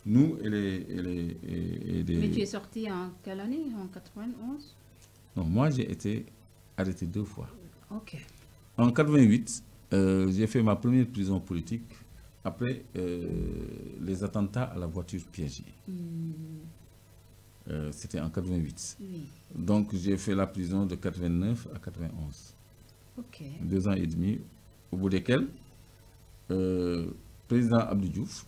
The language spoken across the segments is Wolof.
Nous Mais tu es sorti en quelle année? En 91? Non, moi j'ai été arrêté 2 fois. Ok. En 88, j'ai fait ma première prison politique après les attentats à la voiture piégée. C'était en 88. Oui. Donc j'ai fait la prison de 89 à 91. Ok. 2 ans et demi, au bout desquels président Abdou Diouf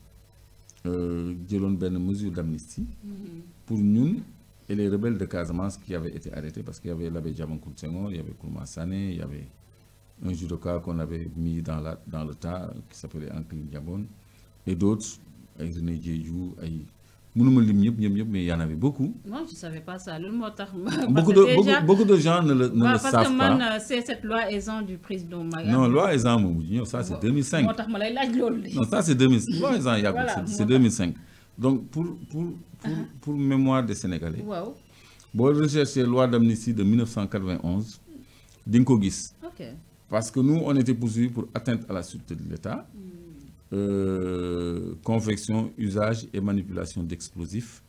jëloon une mesure d'amnistie pour nous et les rebelles de Casamance qui avaient été arrêtés, parce qu'il y avait l'abbé Diamankour Senghor, il y avait Kourouma Sané, il y avait un judoka qu'on avait mis dans le tas qui s'appelait Ankli Diabon, et d'autres, avec René Diédhiou, mais il y en avait beaucoup. Moi, je ne savais pas ça. Beaucoup de gens ne le savent pas. Parce que c'est cette loi Ezzan du président Maga. Non, loi Ezzan, ça c'est 2005. Non, ça c'est 2005. Loi Ezzan, c'est 2005. Donc, pour mémoire des Sénégalais, wow. Bon, rechercher la loi d'amnistie de 1991, d'Inkogis. Okay. Parce que nous, on était poursuivis pour atteinte à la sûreté de l'État, confection, usage et manipulation d'explosifs,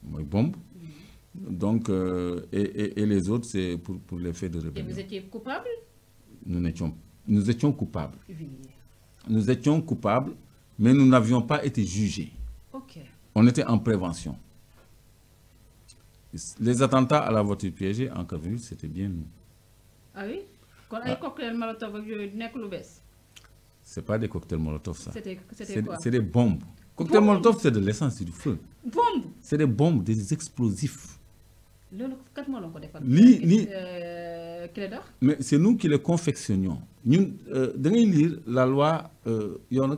bombes. Donc, et les autres, c'est pour les faits de rébellion. Et vous étiez coupable? Nous étions coupables. Oui. Nous étions coupables, mais nous n'avions pas été jugés. Okay. On était en prévention. Les attentats à la voiture piégée en 88, c'était bien nous. Ah oui? Quand un cocktail Molotov avec le bes. C'est pas des cocktails Molotov, ça. C'était quoi? C'est des bombes. Cocktail Molotov, c'est de l'essence, c'est du feu. Bombes? C'est des bombes, des explosifs. Mais c'est nous qui les confectionnions. Nous, devons lire la loi,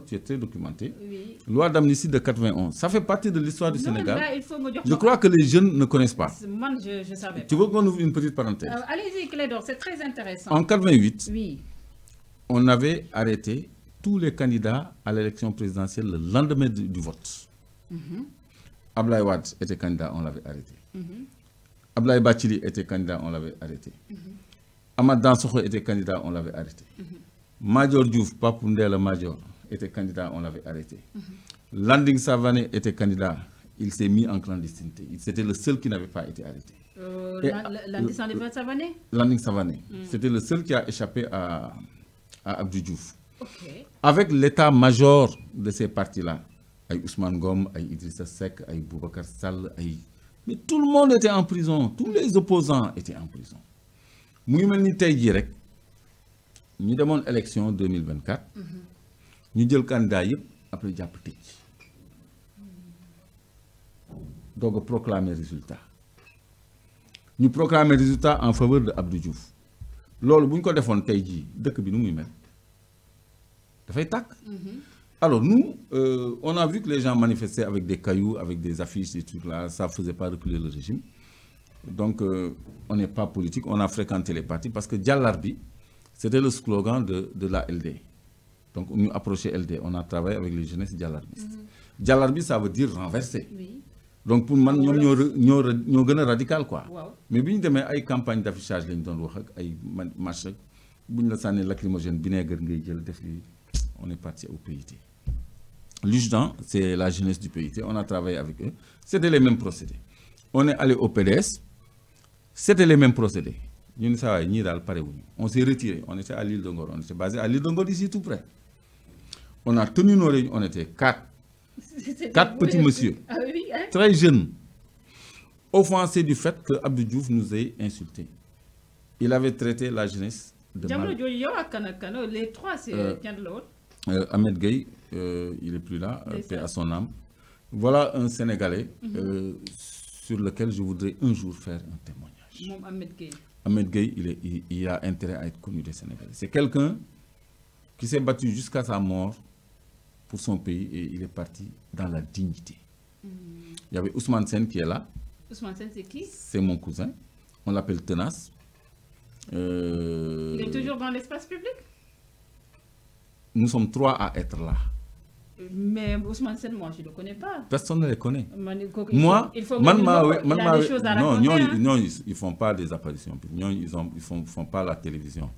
tu es très documenté, oui. Loi d'amnistie de 91. Ça fait partie de l'histoire du Sénégal. Là, je crois que les jeunes ne connaissent pas. Moi, je savais pas. Tu veux qu'on ouvre une petite parenthèse? Allez-y, Clédor, c'est très intéressant. En 88, oui. On avait arrêté tous les candidats à l'élection présidentielle le lendemain du vote. Ablaye Wade était candidat, on l'avait arrêté. Ablaye Bathily était candidat, on l'avait arrêté. Amad Dansokho était candidat, on l'avait arrêté. Major Diouf, Papoundela Major, était candidat, on l'avait arrêté. Landing Savané était candidat, il s'est mis en clandestinité. C'était le seul qui n'avait pas été arrêté. Landing Savané? Landing Savané. C'était le seul qui a échappé à Abdou Diouf. Okay. Avec l'état-major de ces partis-là, avec Ousmane Gom, avec Idrissa Seck, avec Boubacar Sall, mais tout le monde était en prison, tous les opposants étaient en prison. Nous avons direct, nous avons l'élection 2024, nous avons le candidat après le donc proclamer le résultat. Nous proclamons le résultat en faveur de Abdou Diouf. Lors bu ñu ko defoon tey jii dëkk bi nu muy mel dafay tàkk. Alors nous on a vu que les gens manifestaient avec des cailloux, avec des affiches, des trucs là, ça faisait pas reculer le régime. Donc on n'est pas politique, on a fréquenté les partis parce que Djallarbi, c'était le slogan de la LD. Donc on nous approchait LD, on a travaillé avec les jeunesses Djallarbistes. Djallarbi, ça veut dire renverser. Oui. Donc pour moi, nous sommes radical quoi. Wow. Mais si nous avons une campagne d'affichage, nous marches, lacrymogène, vinaigre, on est parti au PIT. L'UJDAN, c'est la jeunesse du PIT, on a travaillé avec eux. C'était les mêmes procédés. On est allé au PDS, c'était les mêmes procédés. On s'est retiré, on était à l'île d'Ongor, on était basé à l'île d'Ongor ici tout près. On a tenu nos réunions, on était 4 petits messieurs, ah oui, hein? Très jeunes, offensés du fait que Abdou Diouf nous ait insultés. Il avait traité la jeunesse de mal. Les trois, c'est bien de l'autre. Ahmed Gueye, il n'est plus là, paix à son âme. Voilà un Sénégalais sur lequel je voudrais un jour faire un témoignage. Ahmed Gueye. Ahmed Gueye, il a intérêt à être connu des Sénégalais. C'est quelqu'un qui s'est battu jusqu'à sa mort pour son pays et il est parti dans la dignité. Il y avait Ousmane Sen qui est là. Ousmane Sen, c'est qui? C'est mon cousin. On l'appelle Tenace. Il est toujours dans l'espace public? Nous sommes 3 à être là. Mais Ousmane Sen, moi, je ne le connais pas. Personne ne le connaît. Moi, il faut des choses à raconter. Non, ils ne font pas des apparitions. Ils ne font pas la télévision.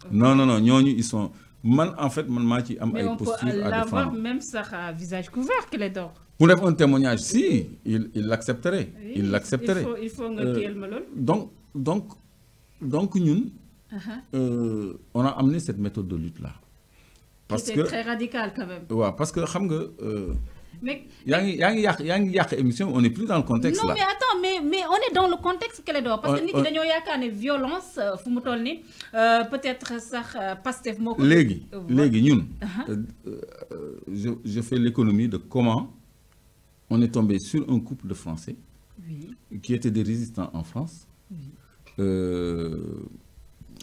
Okay. Non, ils sont... man en fait man maa ci am mais ay on peut postures à l'avoir défendre. même sax à visage couvert Clédor. Pour faire un témoignage, si, il l'accepterait. Oui, Il l'accepterait. il faut nga téyel ma loolu. Donc ñun, on a amené cette méthode de lutte-là. Parce c'est que très radical quand même. Ouais, parce que xam nga. Mais yaa ngi yàq émission, on n'est plus dans le contexte non là. mais attends mais on est dans le contexte Clédor parce que nit ñi dañoo yaakaar ne violence fu mu toll ni peut-être sax Pastef moo ko. léegi ñun. Je fais l'économie de comment on est tombé sur un couple de Français. Oui. Qui étaient des résistants en France.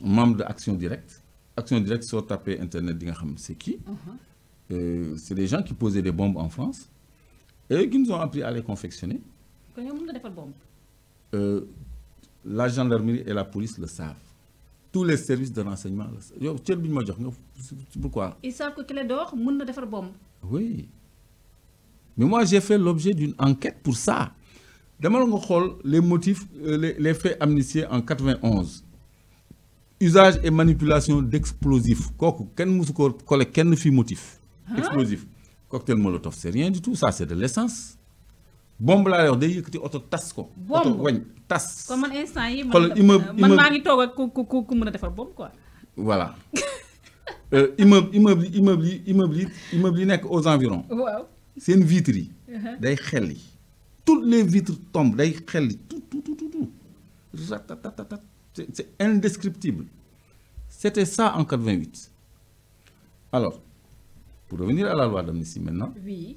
Membres de Action Directe. Action Directe, sur taper internet, c'est qui? C'est des gens qui posaient des bombes en France et qui nous ont appris à les confectionner. La gendarmerie et la police le savent. Tous les services de renseignement le savent. Pourquoi? Ils savent que Clédor peut faire bombe. Oui. Mais moi, j'ai fait l'objet d'une enquête pour ça. Demandons les motifs, les faits amnistiés en 91. Usage et manipulation d'explosifs. Quel motif explosif. Cocktail Molotov, c'est rien du tout. Ça, c'est de l'essence. Bombe là, on dit que tu auto tas ko. Bombe. Tas. Comme un instant, quoi. Voilà. Immeuble aux environs. Wow. C'est une vitrine. Day xelli. Toutes les vitres tombent. Day xelli. Tout. C'est indescriptible. C'était ça en 88. Alors, pour revenir à la loi d'amnistie maintenant. Oui.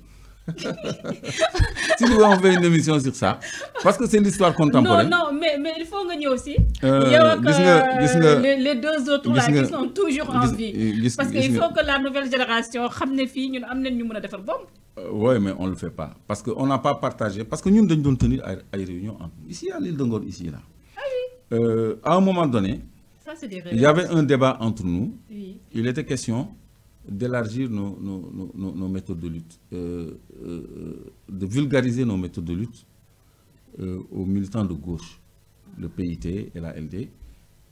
Si nous on fait une émission sur ça, parce que c'est l'histoire contemporaine. Non, mais il faut gagner aussi. Les deux autres là qui sont toujours en vie. Parce qu'il faut que la nouvelle génération sache que nous avons fait bombe. Oui, mais on ne le fait pas. Parce qu'on n'a pas partagé. Parce que nous devons tenir à une réunion ici à l'île de Ngor, ici là. Ah oui. À un moment donné, ça, il y avait un débat entre nous. Oui. Il était question d'élargir nos méthodes de lutte, de vulgariser nos méthodes de lutte aux militants de gauche, le PIT et la LD,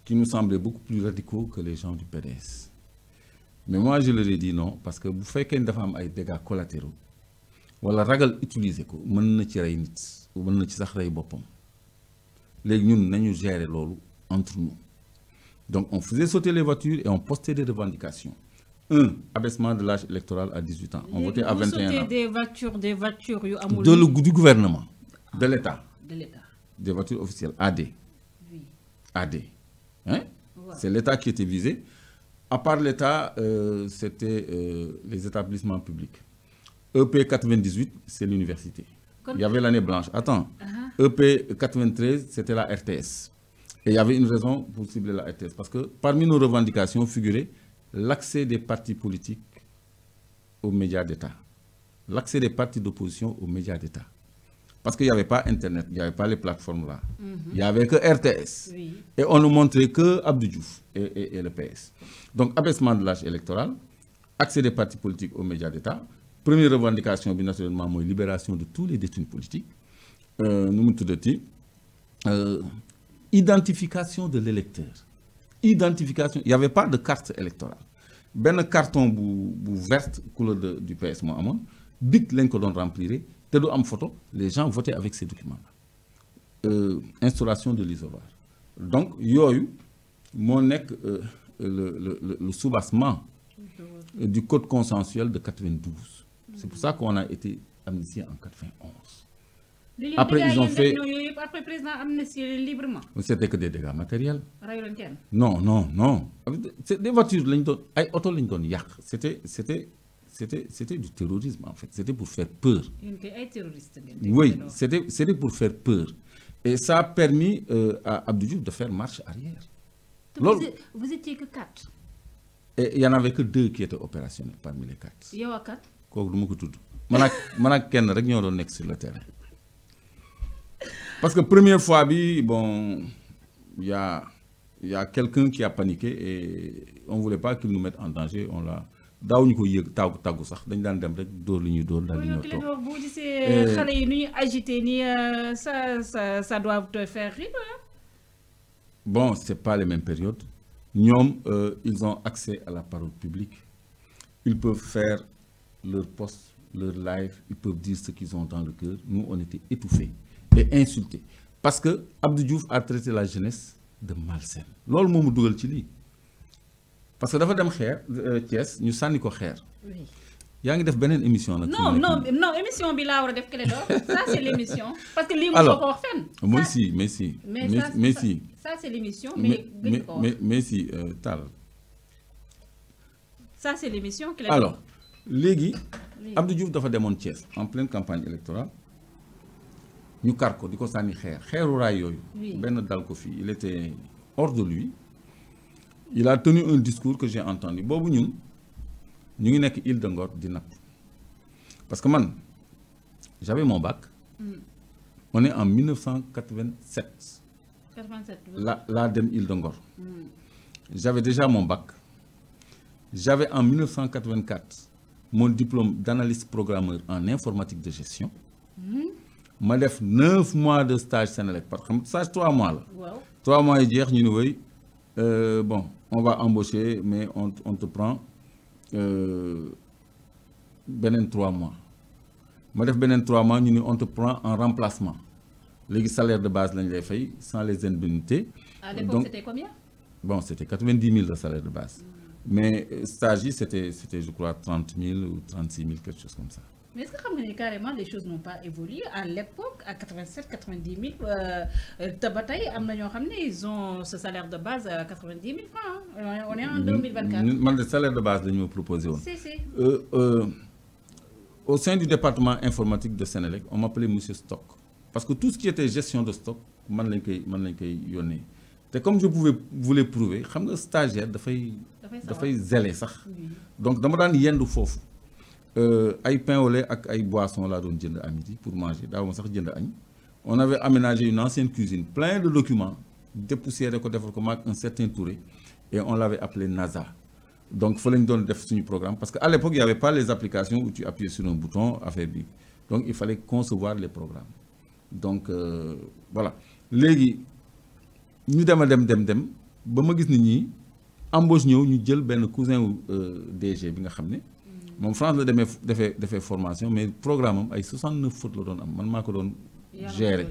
qui nous semblaient beaucoup plus radicaux que les gens du PDS. Mais moi, je leur ai dit non, parce que vous faites qu'il y a des dégâts collatéraux. Wala ragal utiliser ko mën na ci ray nit mën na ci sax ray bopam légui ñun nañu gérer lolu entre nous. Donc on faisait sauter les voitures et on postait des revendications. Abaissement de l'âge électoral à 18 ans. On votait à 21 ans. Des voitures du gouvernement, de l'État. De l'État. Des voitures officielles AD. Oui. AD. Hein? Ouais. C'est l'État qui était visé. À part l'État, c'était les établissements publics. EP 98, c'est l'université. Il y avait l'année blanche. Attends. EP 93, c'était la RTS. Et il y avait une raison pour cibler la RTS. Parce que parmi nos revendications figurait l'accès des partis politiques aux médias d'État. L'accès des partis d'opposition aux médias d'État. Parce qu'il n'y avait pas Internet, il n'y avait pas les plateformes là. Il n'y avait que RTS. Oui. Et on ne montrait que Abdou Diouf et le PS. Donc, abaissement de l'âge électoral, accès des partis politiques aux médias d'État. Première revendication, bien naturellement, la libération de tous les détenus politiques. Identification de l'électeur. Identification. Il n'y avait pas de carte électorale. Ben carton verte, couleur du PS, bic l'enco don remplir, te do am photo, les gens votaient avec ces documents-là. Instauration de l'isoloir. Donc, yoyu, mon le soubassement du code consensuel de 92. C'est pour ça qu'on a été amnistié en 91. Après, ils ont fait. Après, le président amnistié librement. C'était que des dégâts matériels. Non. C'est des voitures, c'était du terrorisme en fait. C'était pour faire peur. Oui, c'était pour faire peur. Et ça a permis à Abdou Diouf de faire marche arrière. Vous étiez que 4. Et il n'y en avait que 2 qui étaient opérationnels parmi les 4. Il y a 4. Sur le terrain. Parce que première fois, bon, il y a quelqu'un qui a paniqué et on ne voulait pas qu'il nous mette en danger. On l'a. Ça doit te faire rire. Bon, ce n'est pas les mêmes périodes. ils ont accès à la parole publique. Ils peuvent faire leur post, leur live, ils peuvent dire ce qu'ils ont dans le cœur. Nous, on était étouffés et insultés. Parce que Abdou Diouf a traité la jeunesse de malsaine. Lol momu dougal ci li. Parce que dafa dem xeer Thiès ñu sanni ko xeer. Oui. Yaa ngi def beneen émission nag. Non, émission bi laa war a def Clédor. Ça c'est l'émission. Parce que lii mu ko wax fenn. Mais si. Ça c'est l'émission, mais si Tal. Ça c'est l'émission Clédor. Alors, léegi Abdou Diouf dafa demoon Thiès en pleine campagne électorale. Ñu kar ko di ko sànni xeeru raay yooyu. benn dal ko fii il était hors de lui. Il a tenu un discours que j'ai entendu boobu ñun ñu ngi nekk Île de Ngor di napp parce que man j'avais mon bac. On est en 1987. 87. Là dem Île de Ngor. J'avais déjà mon bac. J'avais en 1984 mon diplôme d'analyste programmeur en informatique de gestion. Ma def 9 mois de stage Sénélec parce que stage 3 mois là. Wow. 3 mois yi jeex ñu ne wéy bon on va embaucher mais on te prend benen 3 mois. Ma def benen 3 mois ñu ne on te prend en remplacement. Les salaire de base lañ lay fay sans les indemnités. À l'époque c'était combien? Bon, c'était 90 000 de salaire de base. Mais stage c'était je crois 30 000 ou 36 000 quelque chose comme ça. Mais est-ce que carrément les choses n'ont pas évolué à l'époque, à 87, 90 000 Tabataï, ils ont ce salaire de base à 90 000 francs. Hein. On est en 2024. Le salaire de base, nous proposé. Au sein du département informatique de Sénélec, on m'appelait Monsieur Stock. Parce que tout ce qui était gestion de stock, c'est comme je voulais prouver, le stagiaire, il faut zéler ça. Donc, je me suis dit, ay pain au lait ak ay boissons là doon jënd à midi pour manger daaw ma sax jënd añ. On avait aménagé une ancienne cuisine plein de documents dépoussiéré ko defal ko maak un certain Touré et on l'avait appelé NASA. Donc fa lañ doon def suñu programme parce qu'à l'époque il y avait pas les applications où tu appuyais sur un bouton affaire bi. Donc il fallait concevoir les programmes. Donc voilà léegi ñu dem ba ma gis nit ñi embauche ñëw ñu jël benn cousin wu DG bi nga xam ne. Mon France a fait formation mais le programme a 69 fautes. Man ko doon gérer.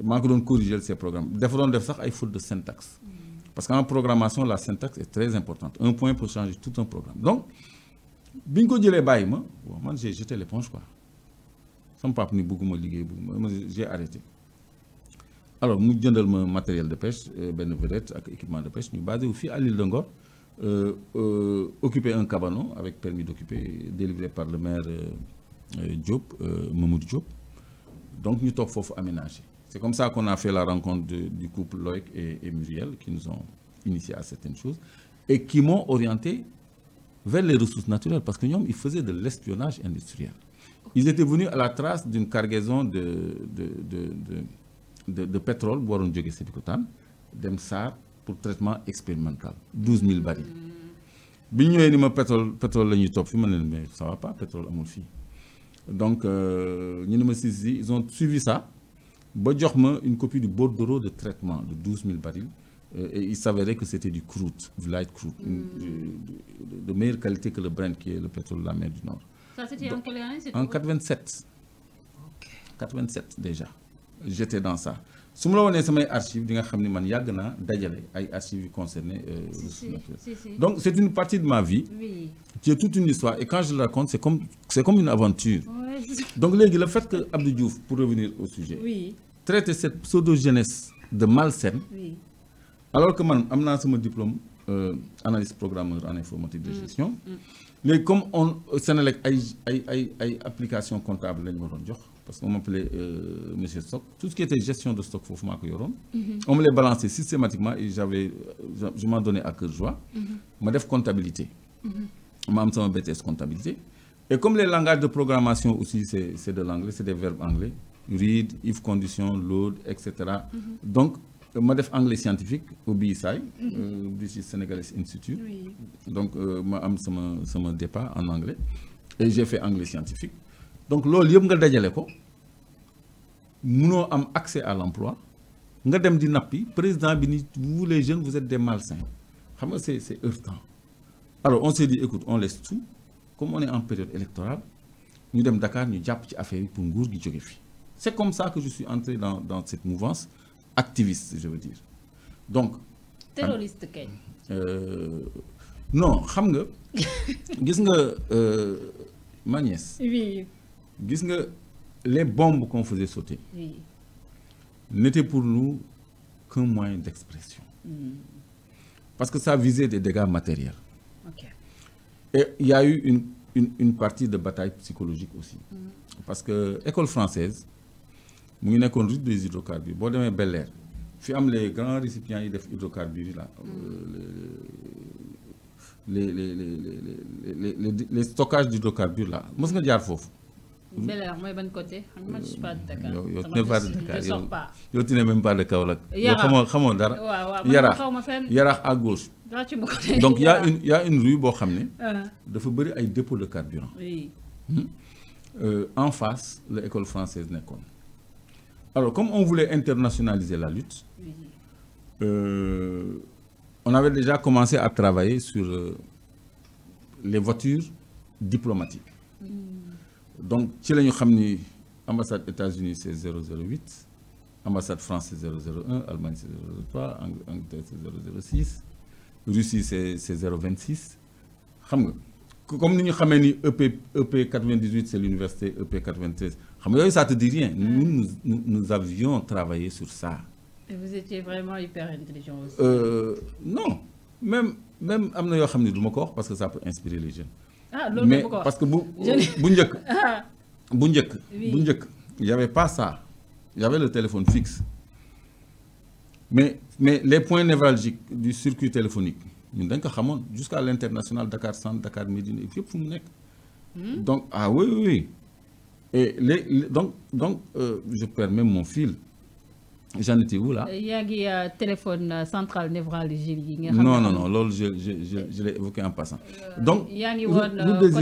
Man ko doon corriger ces programmes. Dafa doon def sax ay fautes de syntaxe. Parce qu'en programmation la syntaxe est très importante. Un point peut changer tout un programme. Donc biñ ko jëlé bayima, man j'ai jeté l'éponge quoi. Sama papa ni bëgguma liggéey j'ai arrêté. Alors mu jëndal ma matériel de pêche ben vedette ak équipement de pêche ñu basé fi à l'île de Ngor. Occuper un cabanon avec permis d'occuper délivré par le maire Diop, Mamoudou Diop. Donc nous sommes aménagé. C'est comme ça qu'on a fait la rencontre du couple Loïc et Muriel qui nous ont initié à certaines choses et qui m'ont orienté vers les ressources naturelles parce que ils faisaient de l'espionnage industriel. Ils étaient venus à la trace d'une cargaison de pétrole, Boron Djogé Sébikotan, d'Emsar, pour traitement expérimental 12 000 barils. Bi ñëwé ni ma pétrole lañuy top fi mais ça va pas pétrole amul fi. Donc ñu ma ils ont suivi ça ba jox ma une copie du bordereau de traitement de 12 000 barils et il s'avérait que c'était du crude, du light crude, de meilleure qualité que le Brent qui est le pétrole de la mer du Nord. Ça c'était en quelle année? En 87. 87 déjà. J'étais dans ça. Si je vous mes archives, vous savez que j'ai archives concernées. Donc, c'est une partie de ma vie qui est toute une histoire. Et quand je le raconte, c'est comme une aventure. Donc, le fait que Abdou Diouf, pour revenir au sujet, traite cette pseudo-jeunesse de malsaine, alors que moi, j'ai mon diplôme analyste programmeur en informatique de gestion, mais comme Sénélec a une application comptable, parce qu'on m'appelait Monsieur Stock, tout ce qui était gestion de stock, on me les balançait systématiquement et je m'en donnais à cœur joie. Je faisais comptabilité. Je faisais BTS comptabilité. Et comme les langages de programmation aussi, c'est de l'anglais, c'est des verbes anglais, read, if condition, load, etc. Donc, je faisais anglais scientifique au BISI, British Senegalese Institute. Donc, je faisais mon départ en anglais et j'ai fait anglais scientifique. Donc, loolu yëpp nga dajale ko mënoo am accès à l'emploi nga dem di nappi président bi ni vous les jeunes vous êtes des malsains xam nga c'est heurtant. Alors on s'est dit écoute on laisse tout comme on est en période électorale ñu dem Dakar ñu jàpp ci affaire yi pour nguur gi jóge fi. C'est comme ça que je suis entré dans cette mouvance activiste je veux dire donc. terroriste kay. non xam nga gis nga ma nièce. oui. gis nga les bombes qu'on faisait sauter. oui. n'étaient pour nous qu'un moyen d'expression. Parce que ça visait des dégâts matériels. ok. Et il y a eu une partie de bataille psychologique aussi. Parce que école française mu ngi nekkoon route des hydrocarbures boo demee Bel Air fi am les grands récipients yi def hydrocarbures yi là. les stockages d'hydrocarbures là mos nga jaar foofu. Bel Air mooy ban côté xam nga je suis pas de Dakar. yow tu n'es pas de Dakar je sors pas. yow tu n'es même pas de Kaolack. Yaraax xamoo dara. waaw Yaraax xaw ma fenn. Yaraax à gauche. Donc il y a une rue boo xam ne. dafa bëri ay dépôts de carburant. oui. En face la école française nekkoon. Alors comme on voulait internationaliser la lutte. oui. On avait déjà commencé à travailler sur les voitures diplomatiques. Donc ci la ñu xam ni ambassade États-Unis c'est 008 ambassade France c'est 001 Allemagne c'est 003 Angleterre c'est 006 Russie c'est 026 xam nga comme ni ñu xamee ni EP 98 c'est l'université EP 93 xam nga yooyu ça te dit rien. Nous avions travaillé sur ça. Et vous étiez vraiment hyper intelligent aussi. Non même am na yoo xam ne du ma ko wax parce que ça peut inspirer les jeunes. ah loolu mais bu ko wax parce que bu njëkk il y avait pas ça il y avait le téléphone fixe mais les points névralgiques du circuit téléphonique ñun dañ ko xamoon jusqu'à l'international Dakar Centre Dakar Médine et fépp fu mu nekk. Donc oui et donc je perds même mon fil. J'en étais où là? yaa ngi téléphone central névralgique yi nga xam ne non loolu je l'ai évoqué en passant. Donc yaa ngi woon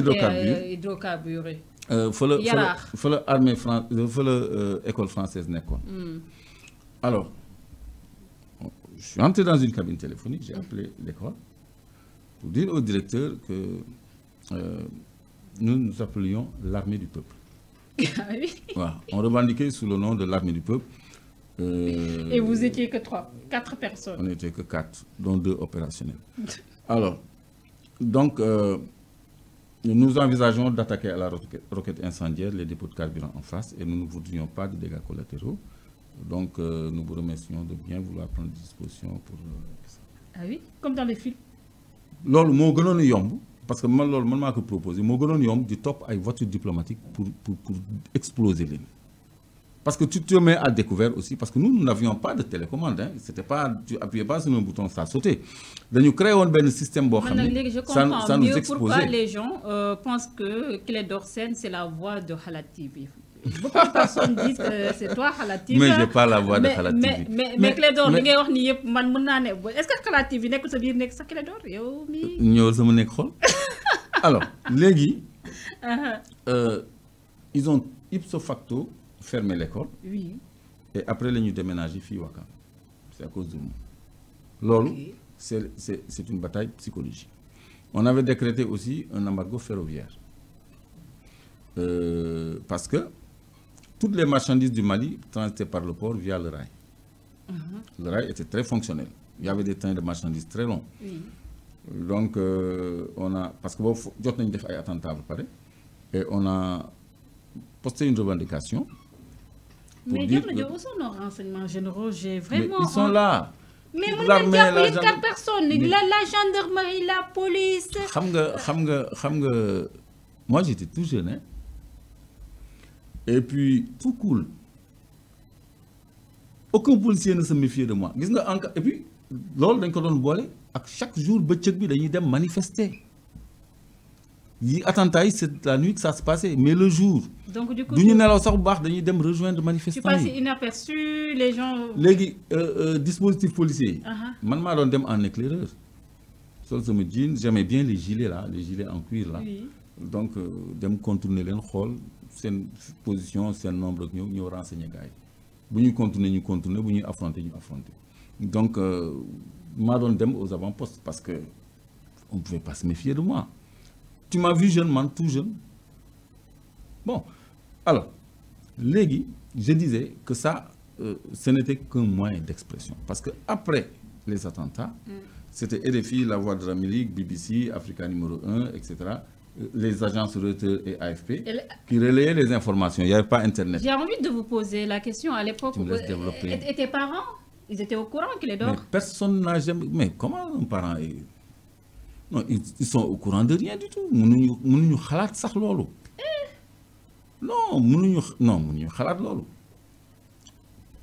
côté hydrocarbures yi. fa la armée fa la école française nekkoon. Alors je suis entré dans une cabine téléphonique j'ai appelé l'école pour dire au directeur que nous appelions l'armée du peuple. Ah oui. Voilà. On revendiquait sous le nom de l'armée du peuple. Et vous étiez que 4 personnes. On n'était que 4, dont 2 opérationnels. Alors, donc, nous envisageons d'attaquer à la roquette incendiaire les dépôts de carburant en face et nous ne voudrions pas de dégâts collatéraux. Donc, nous vous remercions de bien vouloir prendre des dispositions pour ça. Ah oui, comme dans les films. loolu moo gënoon a yomb parce que man maa ko proposé moo gënoon yomb di topp ay voitures diplomatiques pour exploser leen. Parce que tu te mets à découvert aussi, parce que nous n'avions pas de télécommande. Hein. C'était pas, tu appuyais pas sur un bouton, ça sautait. Donc nous créons un système je comprends mieux pourquoi les gens pensent que Clédor Sène, c'est la voix de Halat TV. Beaucoup de personnes disent que c'est toi Halat TV. Mais j'ai pas la voix de Halat TV. Mais Clédor, est-ce que Halat TV n'est que ça veut dire que Clédor? Alors, légui, ils ont ipso facto fermer l'école. Oui. Et après les ñu déménager fii Ouakam. C'est à cause de nous. Loolu c'est une bataille psychologique. On avait décrété aussi un embargo ferroviaire. Parce que toutes les marchandises du Mali transitaient par le port via le rail. Le rail était très fonctionnel. Il y avait des trains de marchandises très longs. Oui. Donc on a parce que boobu jot nañu def ay attentats ba pare et on a posté une revendication. Mais dire que aussi nos renseignements généraux, j'ai vraiment. Mais ils sont là. Mais il y a 4 personnes, la gendarmerie, la police. Xam nga, moi j'étais tout jeune, hein? Et puis tout cool. Aucun policier ne se méfiait de moi. Et puis, lors d'un cordon boilé, chaque jour, dañuy dem manifester. Yi attentat c'est la nuit que ça se passait, mais le jour. Donc du coup, duñu nelaw sax bu baax dañuy dem rejoindre manifestants. Tu passes inaperçu, les gens. Légui dispositif policier. Man maa doon dem en éclaireur. Sol sama jean, j'aimais bien les gilets là, les gilets en cuir là. Oui. Donc dem contourner leen xool seen position, seen nombre ak ñëw renseigner gars yi. Bu ñuy contourner ñu contourner, bu ñuy affronter ñu affronter. Donc, m'a donné dem aux avant-postes parce que on ne pouvait pas se méfier de moi. Tu m'as vu jeune, man, tout jeune. Bon, alors, légui, je disais que ça, ce n'était qu'un moyen d'expression. Parce que après les attentats, c'était RFI, La Voix de l'Amérique, BBC, Africa numéro 1, etc. Les agences Reuters et AFP qui relayaient les informations. Il n'y avait pas Internet. J'ai envie de vous poser la question à l'époque. Et tes parents, ils étaient au courant qu'il est dehors? Mais personne n'a jamais... Mais comment un parent est... Non, ils sont au courant de rien du tout. Mënuñu xalaat sax loolu. Non, mënuñu xalaat loolu.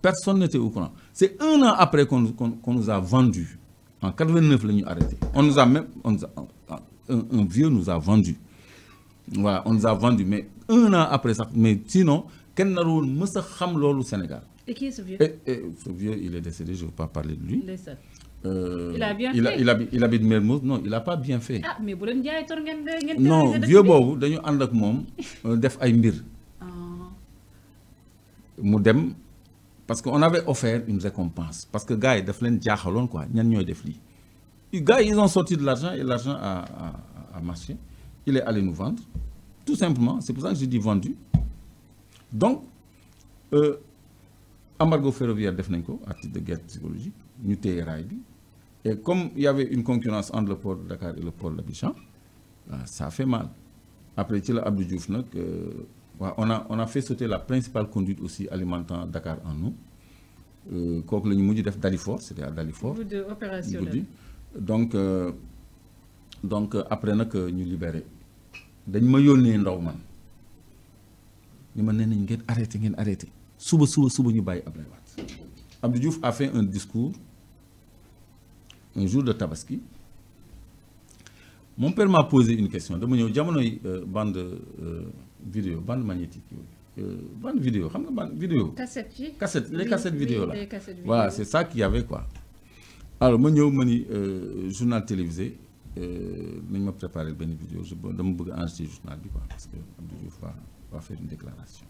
Personne n'était au courant. C'est un an après qu'on nous a vendus. En 89, nous arrêté. On nous a même... un vieux nous a vendus. Voilà, on nous a vendus. Mais un an après ça... Mais sinon, kenn narul mës a xam loolu Sénégal. Et qui est ce vieux? Ce vieux, il est décédé, je ne veux pas parler de lui. Il a bien fait. Il habite Mermoz. Non, il n'a pas bien fait. Ah, mais vous l'avez dit, non, vieux bobu, dañu and ak mom def ay mbir. Mu dem parce qu'on avait offert une récompense parce que gars yi daf leen jaxalon quoi, ñan ñoy def li. Gars ils ont sorti de l'argent et l'argent a marché. Il est allé nous vendre tout simplement, c'est pour ça que j'ai dit vendu. Donc embargo ferroviaire def nañ ko, article de guerre psychologique, ñu téye raay bi. Et comme il y avait une concurrence entre le port de Dakar et le port d'Abidjan, ça a fait mal. Après, Abdou Diouf, on a fait sauter la principale conduite aussi alimentant Dakar en eau. Quand le niveau de Dalifort, c'était à Dalifort. Donc après, nous avons libéré. Nous avons libéré ndaw man. Nous avons arrêté. Souba, nous avons Abdou Diouf a fait un discours un jour de Tabaski. Mon père m'a posé une question. Je me suis bande vidéo, bande magnétique. Bande vidéo, bande vidéo. Cassette, les cassettes vidéo là. Voilà, c'est ça qu'il y avait quoi. Alors, je suis journal télévisé. Je me préparé une vidéo. Je vais enregistrer le journal parce que Abdou Diouf va faire une déclaration.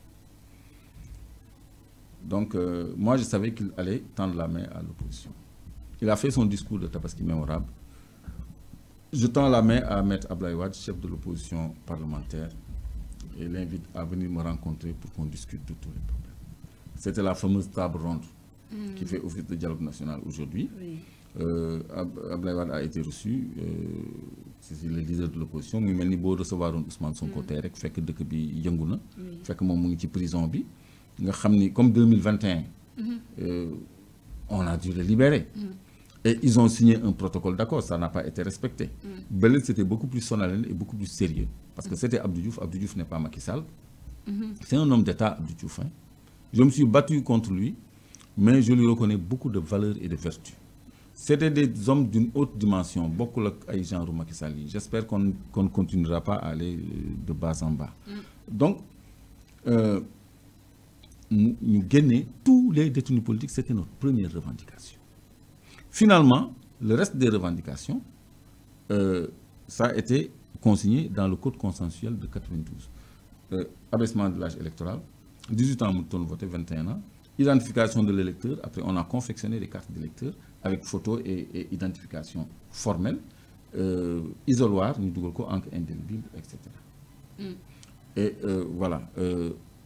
Donc, moi, je savais qu'il allait tendre la main à l'opposition. Il a fait son discours de Tabaski mémorable. Je tends la main à Maître Abdoulaye Wade, chef de l'opposition parlementaire, et l'invite à venir me rencontrer pour qu'on discute de tous les problèmes. C'était la fameuse table ronde qui fait office de dialogue national aujourd'hui. Oui. Abdoulaye Wade a été reçu, c'est le leader de l'opposition. Il m'a dit qu'il recevoir Ousmane Sonko rek fekk dëkk bi yëngu na, fekk moom mu ngi ci prison bi. Nga xam ni comme 2021, on a dû le libérer. Et ils ont signé un protocole d'accord, ça n'a pas été respecté. Belel, c'était beaucoup plus solennel et beaucoup plus sérieux. Parce que c'était Abdou Diouf. Abdou Diouf n'est pas Macky Sall. C'est un homme d'État, Abdou Diouf. Hein. Je me suis battu contre lui, mais je lui reconnais beaucoup de valeurs et de vertus. C'était des hommes d'une haute dimension, beaucoup de gens de Macky Sall. J'espère qu'on ne continuera pas à aller de bas en bas. Donc, nous gagnons tous les détenus politiques, c'était notre première revendication. Finalement, le reste des revendications, ça a été consigné dans le code consensuel de 92. Abaissement de l'âge électoral, 18 ans, nous voté 21 ans. Identification de l'électeur, après on a confectionné des cartes d'électeurs avec photo et identification formelle. Isoloir, nous devons encre indélébile, etc. Et voilà,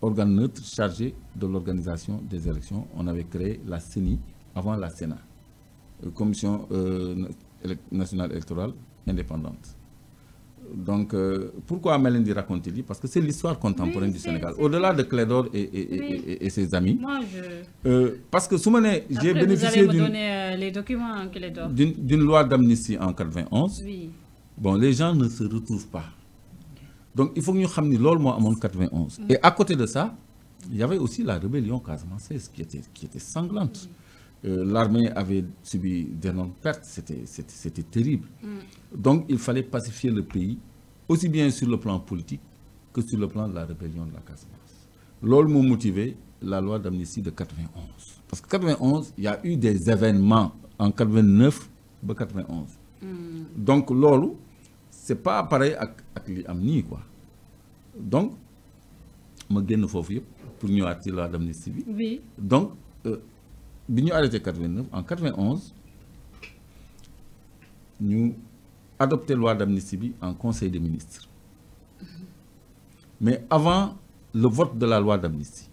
organe neutre chargé de l'organisation des élections, on avait créé la CENI avant la Sénat. Commission nationale électorale indépendante. Donc, pourquoi Mélanie raconte Parce que c'est l'histoire contemporaine du Sénégal. Au-delà de Clédor et ses amis. Moi, parce que j'ai bénéficié d'une loi d'amnistie en 91. Oui. Bon, les gens ne se retrouvent pas. Donc, il faut que nous sachions en 91. Et à côté de ça, il y avait aussi la rébellion casamançaise qui était sanglante. L'armée avait subi d'énormes pertes, c'était terrible. Donc il fallait pacifier le pays, aussi bien sur le plan politique que sur le plan de la rébellion de la Casamance. L'OL m'a motivé la loi d'amnistie de 91. Parce que 91, il y a eu des événements en 89 et 91. Donc l'OL, c'est pas pareil avec l'amnistie quoi. Donc, je vais pour nous la loi d'amnistie. Oui. Donc, bi ñu arrêté 89 en 91 ñu adopté loi d'amnistie bi en conseil des ministres mais avant le vote de la loi d'amnistie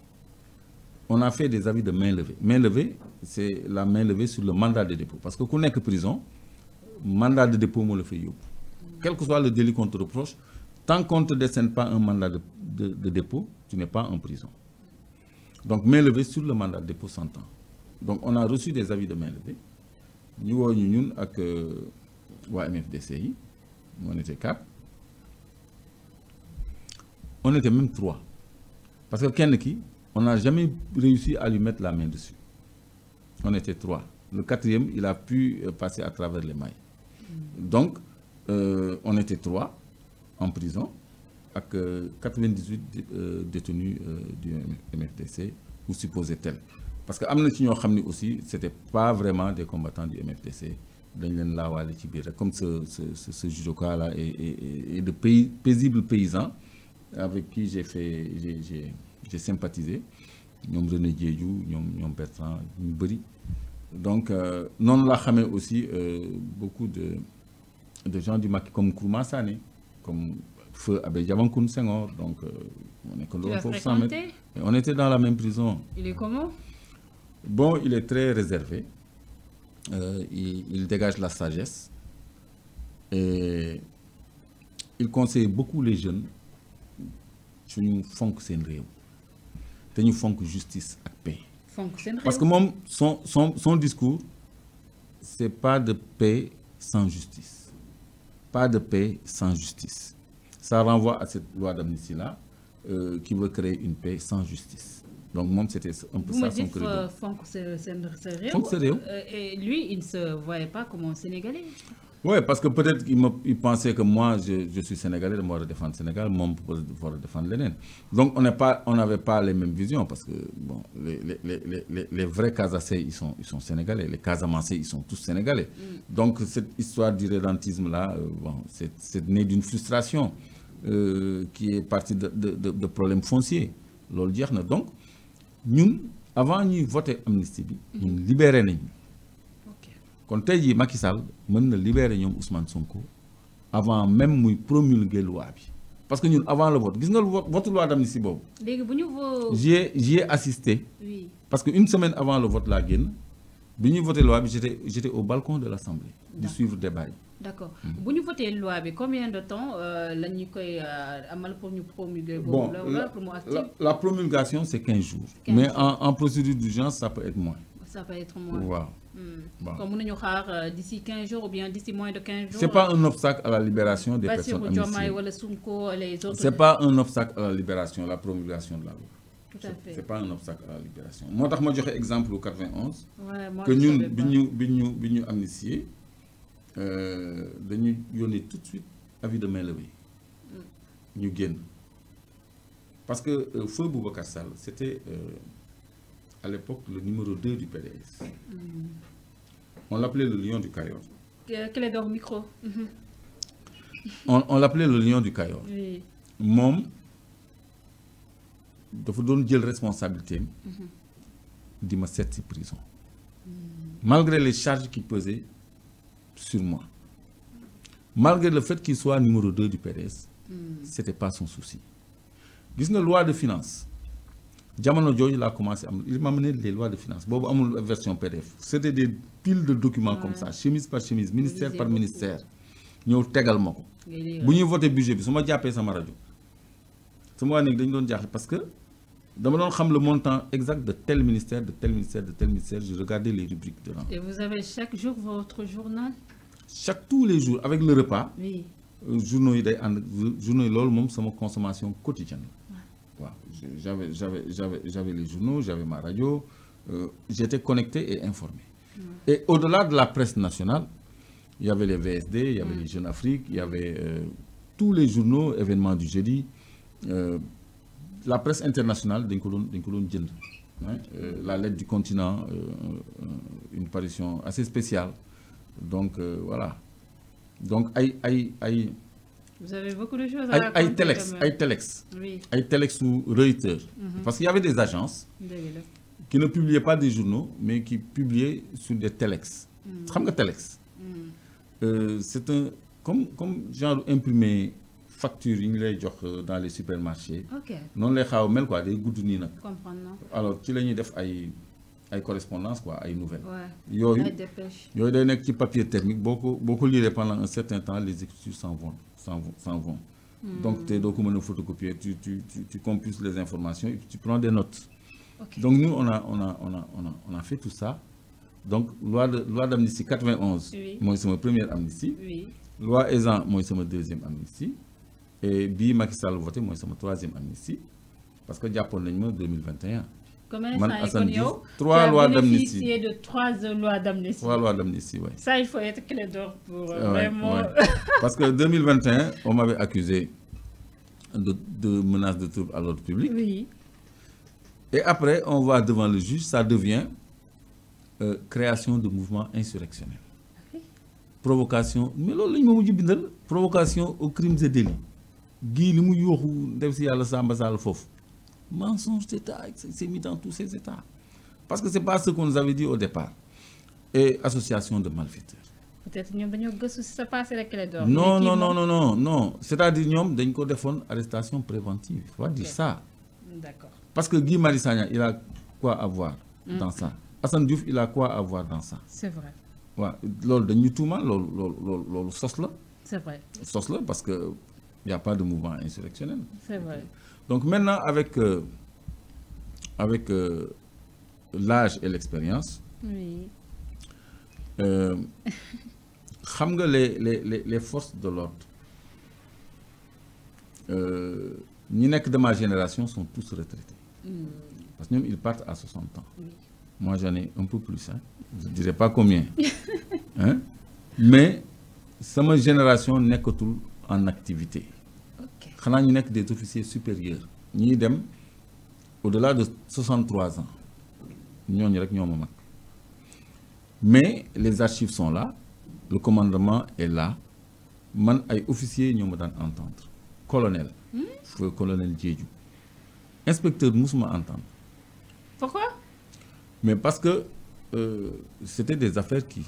on a fait des avis de main levée. Main levée, c'est la main levée sur le mandat de dépôt. Parce que quand on est en prison, mandat de dépôt, on le fait. Quel que soit le délit qu'on te reproche, tant qu'on ne te décerne pas un mandat de dépôt, tu n'es pas en prison. Donc, main levée sur le mandat de dépôt 100 ans. Donc, on a reçu des avis de main levée. Nous, avec MFDCI, on était 4. On était même 3. Parce que Kennedy, on n'a jamais réussi à lui mettre la main dessus. On était 3. Le 4e, il a pu passer à travers les mailles. Donc, on était 3 en prison, avec 98 détenus du MFDC, ou supposait-elle. Parce que Amnesty aussi, ce n'était pas vraiment des combattants du MFDC. Comme ce judoka-là et de paisibles paysans avec qui j'ai sympathisé. Ñom René Diédhiou, ñom Bertrand, ñu bari. Donc non la xamé aussi beaucoup de gens du Macky comme Kourma Sané, comme Feu Abbé Diamankoun Senghor. Donc on est que faut 100 mètres. On était dans la même prison. Il est comment? Bon, il est très réservé. Il dégage la sagesse et il conseille beaucoup les jeunes sur une fonk sen réew. Té ñu fonk justice ak paix. Parce que même son discours, c'est pas de paix sans justice. Pas de paix sans justice. Ça renvoie à cette loi d'amnistie-là qui veut créer une paix sans justice. Donc, moi, c'était un peu ça son credo. Et lui, il ne se voyait pas comme un Sénégalais. Oui, parce que peut-être qu'il pensait que moi, je suis Sénégalais, je dois défendre le Sénégal, moi, je dois défendre l'Éden. Donc, on n'avait pas les mêmes visions, parce que bon, les vrais Casacais, ils sont Sénégalais, les Casamancés, ils sont tous Sénégalais. Donc, cette histoire d'irrédentisme-là, bon, c'est né d'une frustration qui est partie de problèmes fonciers. Donc, nous, avant de voter l'amnistie, nous libérons. Quand tey jii Macky Sall mën na libérer ñoom Ousmane Sonko avant même muy promulguer loi bi parce que ñun avant le vote gis nga vote loi d'amnistie boobu. léegi bu ñu j'y ai assisté. Oui. Parce que une semaine avant le vote laa génn bi ñuy voté loi bi j'étais au balcon de l'Assemblée. di suivre débat yi. D'accord. Bu ñu voté loi bi combien de temps la ñu koy amal pour ñu promulguer. Bon la promulgation c'est 15 jours. 15 mais en procédure d'urgence ça peut être moins. Ça peut être moins. Wow. Bon. Comme nous avons d'ici 15 jours ou bien d'ici moins de 15 jours. Ce n'est pas un obstacle à la libération des personnes amnistiées. Ce n'est pas un obstacle à la libération, la promulgation de la loi. Tout à fait. Ce n'est pas un obstacle à la libération. Moi, je vais donner exemple au 91. Ouais, que nous amnistiés, nous avons tout de suite avis de main levée. Nous gagnons. Parce que Feu Boubacar Sall, c'était à l'époque le numéro 2 du PDS. On l'appelait le lion du Cayor. Quel est leur micro? On l'appelait le lion du Cayor. Oui. Mom, il faut donner la responsabilité de me sortir de prison. Malgré les charges qui pesaient sur moi. Malgré le fait qu'il soit numéro 2 du PDS, ce n'était pas son souci. Vous voyez la loi de finances. Diamano Djoy a commencé, il m'a amené les lois de finances. Bob a version PDF. C'était des piles de documents comme ça, chemise par chemise, ministère par ministère. Nous avons également. Si nous votons le budget, si nous avons fait ça, parce que dans le montant exact de tel ministère, de tel ministère, de tel ministère, je regardais les rubriques dedans. Et vous avez chaque jour votre journal? Tous les jours, avec le repas, oui. Journaux, c'est ma consommation quotidienne. J'avais les journaux, j'avais ma radio, j'étais connecté et informé. Et au-delà de la presse nationale, il y avait les VSD, il y avait les Jeunes Afrique, il y avait tous les journaux, événements du jeudi, la presse internationale la lettre du continent, une parution assez spéciale. Donc voilà. Donc, vous avez beaucoup de choses à raconter. Telex ou Reuters. Parce qu'il y avait des agences. qui ne publiait pas des journaux, mais qui publiait sur des telex. Xam nga telex. C'est un comme genre imprimé facture yi ñu lay jox dans les supermarchés. Ok. Non lay xaw mel quoi day gudd nii nag. Comprendre non. Alors ci la ñuy def ay correspondance quoi ay nouvelles. Ouais. Yooyu Ay dépêche. yooyu day nekk ci papier thermique boo ko lire pendant un certain temps les écritures s'en vont. Donc te doo ko mën a photocopier tu compiles les informations et puis tu prends des notes. Ok. Donc nous on a fait tout ça. Donc loi d'amnistie 91. Oui. Moi c'est ma première amnistie. Oui. Loi Ezzan moi c'est ma deuxième amnistie. Et bii Macky Sall voté moi c'est ma troisième amnistie. Parce que jàppoon nañ ma 2021. Combien Man, ça est Assane connu? Diouf, 3 lois d'amnistie. Tu as bénéficié de 3 lois d'amnistie. 3 lois d'amnistie, oui. Ça, il faut être clé d'or pour Ouais, vraiment. ouais. Parce que 2021, on m'avait accusé de menaces de troubles à l'ordre public. Oui. Et après, on va devant le juge, ça devient création de mouvements insurrectionnels. Provocation, mais là, provocation aux crimes et délits. Guy, le mouillou, si yalla samba sal fof. Mensonge d'État, c'est mis dans tous ces États. Parce que ce n'est pas ce qu'on nous avait dit au départ. Et association de malfaiteurs. Peut-être nous avons dit que ça passe avec les d'or. Non. C'est-à-dire nous avons défendu arrestation préventive. Il faut dire ça. D'accord. Parce que Guy Marius Sagna, il a quoi à voir dans ça? Assane Diouf, il a quoi à voir dans ça? C'est vrai. Ouais, lors de Newtouman, le sauce là. C'est vrai. Sauce là, parce qu'il n'y a pas de mouvement insurrectionnel. C'est vrai. Donc maintenant, avec l'âge et l'expérience, oui. Xam nga les forces de l'ordre, ñi nekk de ma génération sont tous retraités. Parce que ils partent à 60 ans. Oui. Moi, j'en ai un peu plus. Hein. Je ne dirais pas combien. Hein? Mais ma génération n'est que tout en activité. Xanaa ñu nekk des officiers supérieurs. Ñi dem au-delà de 63 ans. Ñooñu rek ñoo ma mag. Mais les archives sont là. Le commandement est là. Man ay officiers ñoo ma daan entendre. Colonel. Feu colonel Diédhiou. Inspecteur musuma entendre. Pourquoi? Mais parce que c'était des affaires qui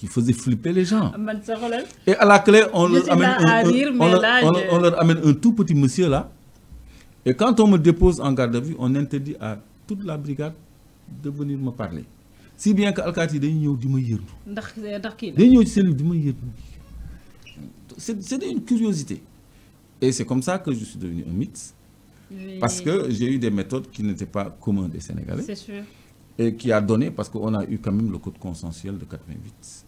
faisaient flipper les gens. Et à la clé, on leur amène un tout petit monsieur là. Et quand on me dépose en garde à vue, on interdit à toute la brigade de venir me parler. Si bien que Alkati dañu ñëw di ma yërnu. Dañu ñëw ci cellule di ma yërnu. C'est une curiosité. Et c'est comme ça que je suis devenu un mythe. Oui. Parce que j'ai eu des méthodes qui n'étaient pas communes des Sénégalais. C'est sûr. Et qui a donné, parce qu'on a eu quand même le code consensuel de 88.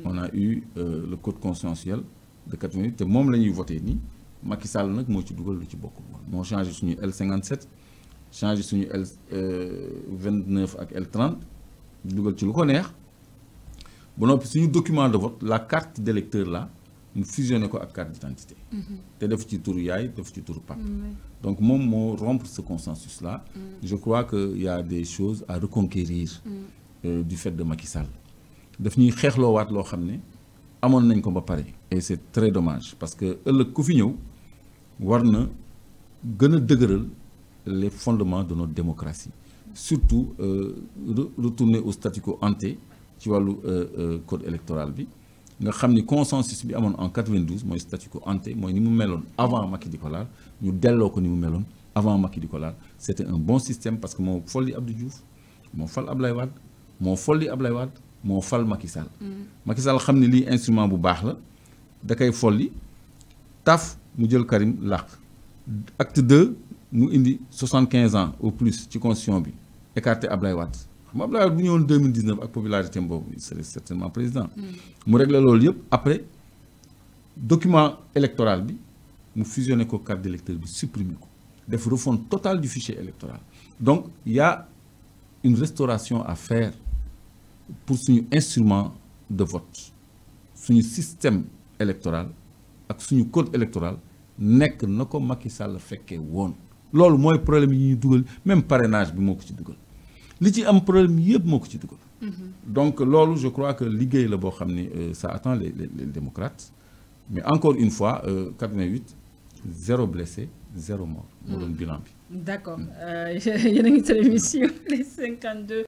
On a eu le code consensuel de 88. Et moi, je l'ai voté. Macky Sall nak mo ci dugal lu ci bokku mo changé suñu L57 changé suñu L29 ak L30 dugal ci lu ko neex bu nopi suñu document de vote la carte d'électeur là mu fusionné ko ak carte d'identité té def ci turu yaay def ci turu pap donc mom mo rompre ce consensus là je crois que il y a des choses à reconquérir du fait de Macky Sall daf ñuy xéxlo wat lo xamné amon nañ ko ba paré et c'est très dommage parce que ëllëg ku fi ñëw war na gën a dëgëral les fondements de notre démocratie surtout retourner au statu quo ante ci wàllu code électoral bi nga xam ni consensus bi amoon en 92 mooy statu quo ante mooy ni mu meloon avant Macky di ko laal ñu delloo ko ni mu meloon avant Macky di ko laal c'était un bon système parce que moo folli Abdou Diouf moo fal Ablaye Wade moo folli Ablaye Wade moo fal Macky Sall. Macky Sall xam ni lii instrument bu baax la da koy folli taf mu jël Karim làq acte 2 mu indi 75 ans au plus ci constitution bi écarté Ablaye Wade xam Ablaye Wade bu ñëwoon 2019 ak popularité boobu il serait certainement président. mu réglé loolu yëpp après document électoral bi mu fusionné ko carte d'électeur bi supprimé ko def refonte totale du fichier électoral donc il y a une restauration à faire pour suñu instrument de vote suñu système électoral ak suñu code électoral nekk na ko Macky Sall fekkee woon loolu mooy problème yi ñuy dugal même parrainage bi moo ko ci dugal li ci am problème yëpp moo ko ci dugal donc loolu je crois que liggéey la boo xam ne ça attend les démocrates mais encore une fois 88 0 blessé 0 mort moo doon bilan bi D'accord. Il y a une émission, les 52.